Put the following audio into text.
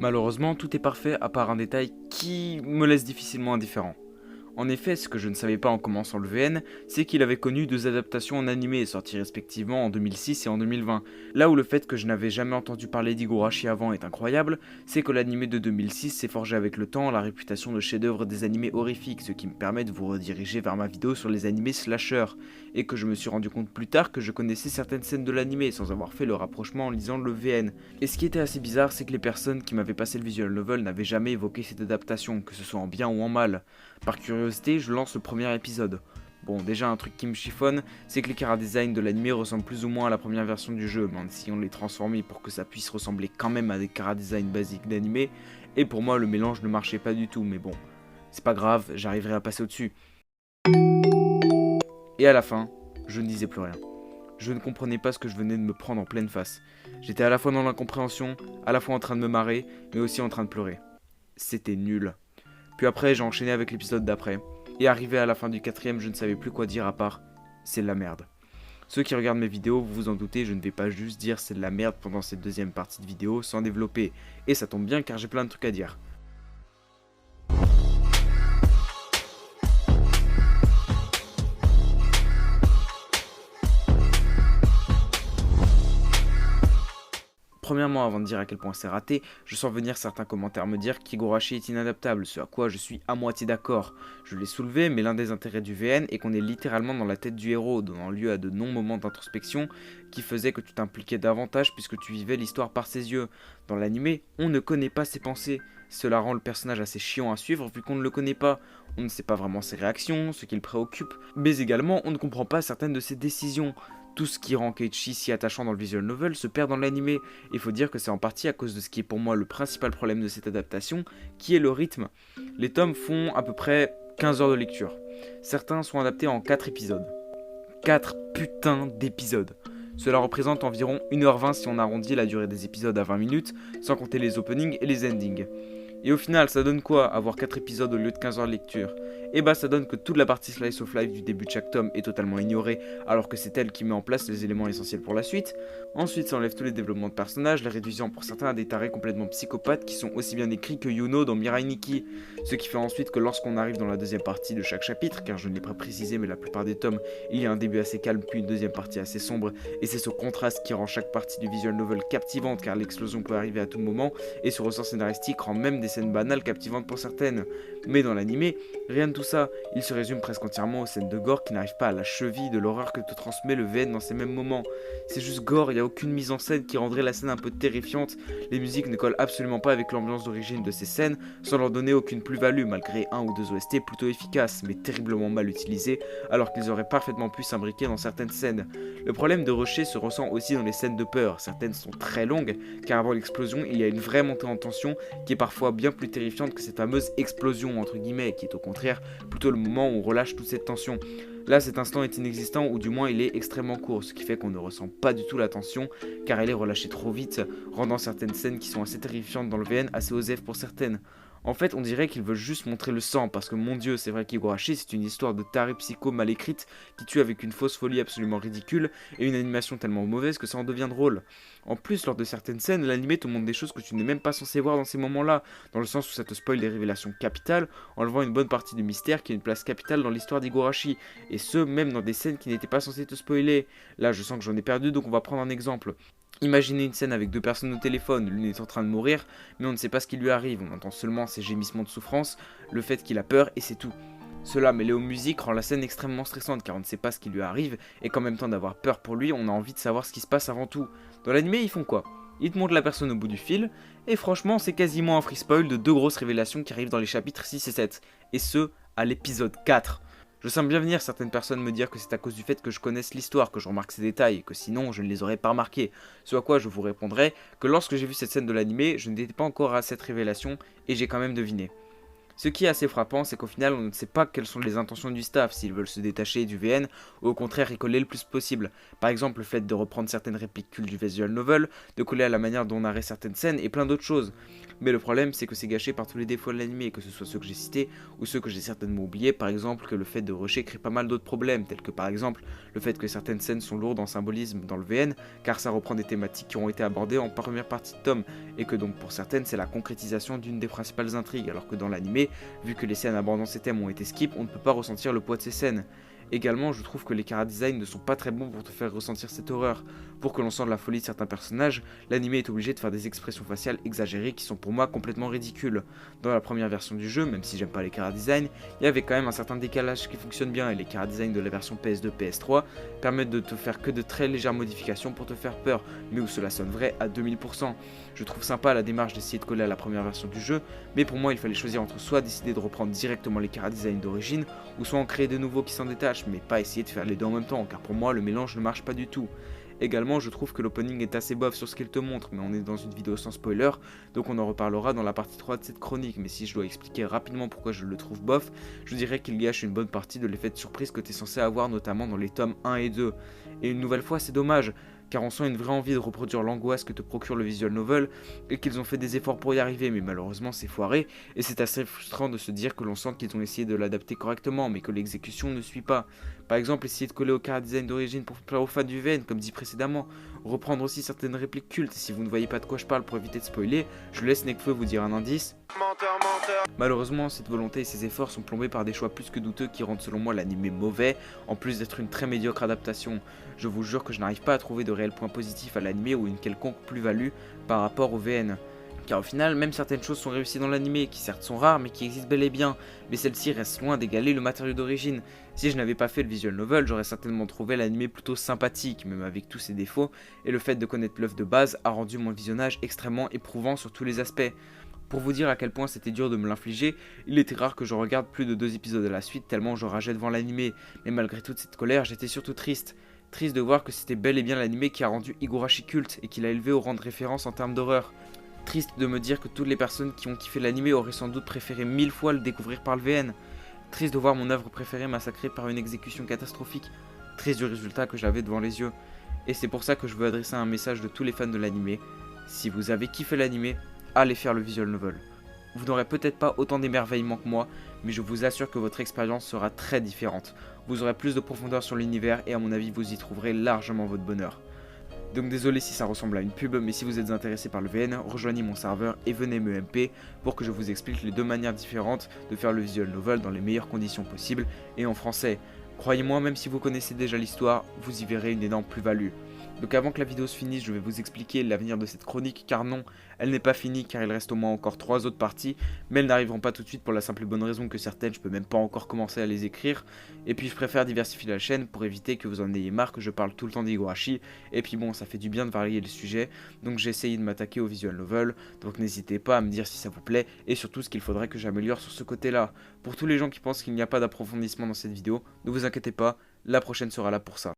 Malheureusement, tout est parfait à part un détail qui me laisse difficilement indifférent. En effet, ce que je ne savais pas en commençant le VN, c'est qu'il avait connu deux adaptations en animé sorties respectivement en 2006 et en 2020. Là où le fait que je n'avais jamais entendu parler d'Higurashi avant est incroyable, c'est que l'animé de 2006 s'est forgé avec le temps la réputation de chef-d'œuvre des animés horrifiques, ce qui me permet de vous rediriger vers ma vidéo sur les animés slasher, et que je me suis rendu compte plus tard que je connaissais certaines scènes de l'animé sans avoir fait le rapprochement en lisant le VN. Et ce qui était assez bizarre, c'est que les personnes qui m'avaient passé le visual novel n'avaient jamais évoqué cette adaptation, que ce soit en bien ou en mal. Par curiosité, je lance le premier épisode. Bon, déjà un truc qui me chiffonne, c'est que les chara-design de l'anime ressemblent plus ou moins à la première version du jeu, mais en essayant de les transformer pour que ça puisse ressembler quand même à des chara-design basiques d'anime, et pour moi le mélange ne marchait pas du tout, mais bon, c'est pas grave, j'arriverai à passer au-dessus. Et à la fin, je ne disais plus rien. Je ne comprenais pas ce que je venais de me prendre en pleine face. J'étais à la fois dans l'incompréhension, à la fois en train de me marrer, mais aussi en train de pleurer. C'était nul. Puis après, j'ai enchaîné avec l'épisode d'après. Et arrivé à la fin du quatrième, je ne savais plus quoi dire à part « c'est de la merde ». Ceux qui regardent mes vidéos, vous vous en doutez, je ne vais pas juste dire « c'est de la merde » pendant cette deuxième partie de vidéo sans développer. Et ça tombe bien car j'ai plein de trucs à dire. Premièrement, avant de dire à quel point c'est raté, je sens venir certains commentaires me dire qu'Higurashi est inadaptable, ce à quoi je suis à moitié d'accord. Je l'ai soulevé, mais l'un des intérêts du VN est qu'on est littéralement dans la tête du héros, donnant lieu à de non-moments d'introspection qui faisaient que tu t'impliquais davantage puisque tu vivais l'histoire par ses yeux. Dans l'animé, on ne connaît pas ses pensées. Cela rend le personnage assez chiant à suivre vu qu'on ne le connaît pas. On ne sait pas vraiment ses réactions, ce qui le préoccupe, mais également on ne comprend pas certaines de ses décisions. Tout ce qui rend Keiichi si attachant dans le visual novel se perd dans l'animé. Il faut dire que c'est en partie à cause de ce qui est pour moi le principal problème de cette adaptation, qui est le rythme. Les tomes font à peu près 15 heures de lecture. Certains sont adaptés en 4 épisodes. 4 putains d'épisodes. Cela représente environ 1h20 si on arrondit la durée des épisodes à 20 minutes, sans compter les openings et les endings. Et au final, ça donne quoi avoir 4 épisodes au lieu de 15 heures de lecture? Et bah ça donne que toute la partie slice of life du début de chaque tome est totalement ignorée, alors que c'est elle qui met en place les éléments essentiels pour la suite. Ensuite, ça enlève tous les développements de personnages, les réduisant pour certains à des tarés complètement psychopathes qui sont aussi bien écrits que Yuno dans Mirai Nikki. Ce qui fait ensuite que lorsqu'on arrive dans la deuxième partie de chaque chapitre, car je ne l'ai pas précisé mais la plupart des tomes, il y a un début assez calme puis une deuxième partie assez sombre, et c'est ce contraste qui rend chaque partie du visual novel captivante car l'explosion peut arriver à tout moment, et ce ressort scénaristique rend même des scènes banales captivantes pour certaines. Mais dans l'animé, rien de tout ça, il se résume presque entièrement aux scènes de gore qui n'arrivent pas à la cheville de l'horreur que te transmet le VN dans ces mêmes moments. C'est juste gore, il n'y a aucune mise en scène qui rendrait la scène un peu terrifiante, les musiques ne collent absolument pas avec l'ambiance d'origine de ces scènes, sans leur donner aucune plus-value malgré un ou deux OST plutôt efficaces, mais terriblement mal utilisés, alors qu'ils auraient parfaitement pu s'imbriquer dans certaines scènes. Le problème de rusher se ressent aussi dans les scènes de peur, certaines sont très longues, car avant l'explosion, il y a une vraie montée en tension qui est parfois bien plus terrifiante que cette fameuse explosion entre guillemets, qui est au contraire plutôt le moment où on relâche toute cette tension. Là, cet instant est inexistant, ou du moins il est extrêmement court, ce qui fait qu'on ne ressent pas du tout la tension, car elle est relâchée trop vite, rendant certaines scènes qui sont assez terrifiantes dans le VN assez osef pour certaines. En fait, on dirait qu'ils veulent juste montrer le sang, parce que mon dieu, c'est vrai qu'Higurashi, c'est une histoire de taré psycho mal écrite, qui tue avec une fausse folie absolument ridicule, et une animation tellement mauvaise que ça en devient drôle. En plus, lors de certaines scènes, l'anime te montre des choses que tu n'es même pas censé voir dans ces moments-là, dans le sens où ça te spoil des révélations capitales, enlevant une bonne partie du mystère qui a une place capitale dans l'histoire d'Higurashi, et ce, même dans des scènes qui n'étaient pas censées te spoiler. Là, je sens que j'en ai perdu, donc on va prendre un exemple. Imaginez une scène avec deux personnes au téléphone, l'une est en train de mourir, mais on ne sait pas ce qui lui arrive, on entend seulement ses gémissements de souffrance, le fait qu'il a peur, et c'est tout. Cela mêlé aux musiques rend la scène extrêmement stressante car on ne sait pas ce qui lui arrive, et qu'en même temps d'avoir peur pour lui, on a envie de savoir ce qui se passe avant tout. Dans l'anime, ils font quoi? Ils te montrent la personne au bout du fil, et franchement, c'est quasiment un free spoil de deux grosses révélations qui arrivent dans les chapitres 6 et 7, et ce, à l'épisode 4. Je sens bien venir certaines personnes me dire que c'est à cause du fait que je connaisse l'histoire que je remarque ces détails et que sinon je ne les aurais pas remarqués. Ce à quoi je vous répondrai que lorsque j'ai vu cette scène de l'anime, je n'étais pas encore à cette révélation et j'ai quand même deviné. Ce qui est assez frappant, c'est qu'au final, on ne sait pas quelles sont les intentions du staff, s'ils veulent se détacher du VN ou au contraire y coller le plus possible. Par exemple, le fait de reprendre certaines répliques cultes du visual novel, de coller à la manière dont on narrait certaines scènes et plein d'autres choses. Mais le problème, c'est que c'est gâché par tous les défauts de l'anime, que ce soit ceux que j'ai cités ou ceux que j'ai certainement oubliés, par exemple que le fait de rusher crée pas mal d'autres problèmes, tels que par exemple le fait que certaines scènes sont lourdes en symbolisme dans le VN, car ça reprend des thématiques qui ont été abordées en première partie de tome, et que donc pour certaines c'est la concrétisation d'une des principales intrigues, alors que dans l'anime, vu que les scènes abordant ces thèmes ont été skip, on ne peut pas ressentir le poids de ces scènes. Également, je trouve que les chara-design ne sont pas très bons pour te faire ressentir cette horreur. Pour que l'on sente la folie de certains personnages, l'anime est obligé de faire des expressions faciales exagérées qui sont pour moi complètement ridicules. Dans la première version du jeu, même si j'aime pas les chara-design, il y avait quand même un certain décalage qui fonctionne bien et les chara-design de la version PS2, PS3 permettent de te faire que de très légères modifications pour te faire peur, mais où cela sonne vrai à 2000%. Je trouve sympa la démarche d'essayer de coller à la première version du jeu, mais pour moi il fallait choisir entre soit décider de reprendre directement les chara-design d'origine, ou soit en créer de nouveaux qui s'en détachent, mais pas essayer de faire les deux en même temps, car pour moi le mélange ne marche pas du tout. Également, je trouve que l'opening est assez bof sur ce qu'il te montre, mais on est dans une vidéo sans spoiler, donc on en reparlera dans la partie 3 de cette chronique, mais si je dois expliquer rapidement pourquoi je le trouve bof, je dirais qu'il gâche une bonne partie de l'effet de surprise que tu es censé avoir, notamment dans les tomes 1 et 2. Et une nouvelle fois, c'est dommage, car on sent une vraie envie de reproduire l'angoisse que te procure le visual novel, et qu'ils ont fait des efforts pour y arriver, mais malheureusement c'est foiré, et c'est assez frustrant de se dire que l'on sent qu'ils ont essayé de l'adapter correctement, mais que l'exécution ne suit pas. Par exemple, essayer de coller au chara-design d'origine pour plaire aux fans du VN, comme dit précédemment, reprendre aussi certaines répliques cultes, et si vous ne voyez pas de quoi je parle pour éviter de spoiler, je laisse Nekfeu vous dire un indice. Menteur, menteur. Malheureusement, cette volonté et ces efforts sont plombés par des choix plus que douteux qui rendent selon moi l'anime mauvais, en plus d'être une très médiocre adaptation. Je vous jure que je n'arrive pas à trouver de réels points positifs à l'anime ou une quelconque plus-value par rapport au VN. Car au final, même certaines choses sont réussies dans l'anime, qui certes sont rares mais qui existent bel et bien, mais celles-ci restent loin d'égaler le matériau d'origine. Si je n'avais pas fait le visual novel, j'aurais certainement trouvé l'anime plutôt sympathique, même avec tous ses défauts, et le fait de connaître l'œuvre de base a rendu mon visionnage extrêmement éprouvant sur tous les aspects. Pour vous dire à quel point c'était dur de me l'infliger, il était rare que je regarde plus de 2 épisodes à la suite tellement je rageais devant l'anime, mais malgré toute cette colère, j'étais surtout triste. Triste de voir que c'était bel et bien l'anime qui a rendu Higurashi culte et qui l'a élevé au rang de référence en termes d'horreur. Triste de me dire que toutes les personnes qui ont kiffé l'anime auraient sans doute préféré 1000 fois le découvrir par le VN. Triste de voir mon œuvre préférée massacrée par une exécution catastrophique. Triste du résultat que j'avais devant les yeux. Et c'est pour ça que je veux adresser un message de tous les fans de l'anime. Si vous avez kiffé l'anime, allez faire le visual novel. Vous n'aurez peut-être pas autant d'émerveillement que moi, mais je vous assure que votre expérience sera très différente. Vous aurez plus de profondeur sur l'univers et à mon avis vous y trouverez largement votre bonheur. Donc désolé si ça ressemble à une pub, mais si vous êtes intéressé par le VN, rejoignez mon serveur et venez me MP pour que je vous explique les deux manières différentes de faire le visual novel dans les meilleures conditions possibles et en français. Croyez-moi, même si vous connaissez déjà l'histoire, vous y verrez une énorme plus-value. Donc avant que la vidéo se finisse, je vais vous expliquer l'avenir de cette chronique, car non, elle n'est pas finie, car il reste au moins encore 3 autres parties, mais elles n'arriveront pas tout de suite pour la simple et bonne raison que certaines, je peux même pas encore commencer à les écrire, et puis je préfère diversifier la chaîne pour éviter que vous en ayez marre que je parle tout le temps d'Higurashi, et puis bon, ça fait du bien de varier le sujet, donc j'ai essayé de m'attaquer au visual novel, donc n'hésitez pas à me dire si ça vous plaît, et surtout ce qu'il faudrait que j'améliore sur ce côté-là. Pour tous les gens qui pensent qu'il n'y a pas d'approfondissement dans cette vidéo, ne vous inquiétez pas, la prochaine sera là pour ça.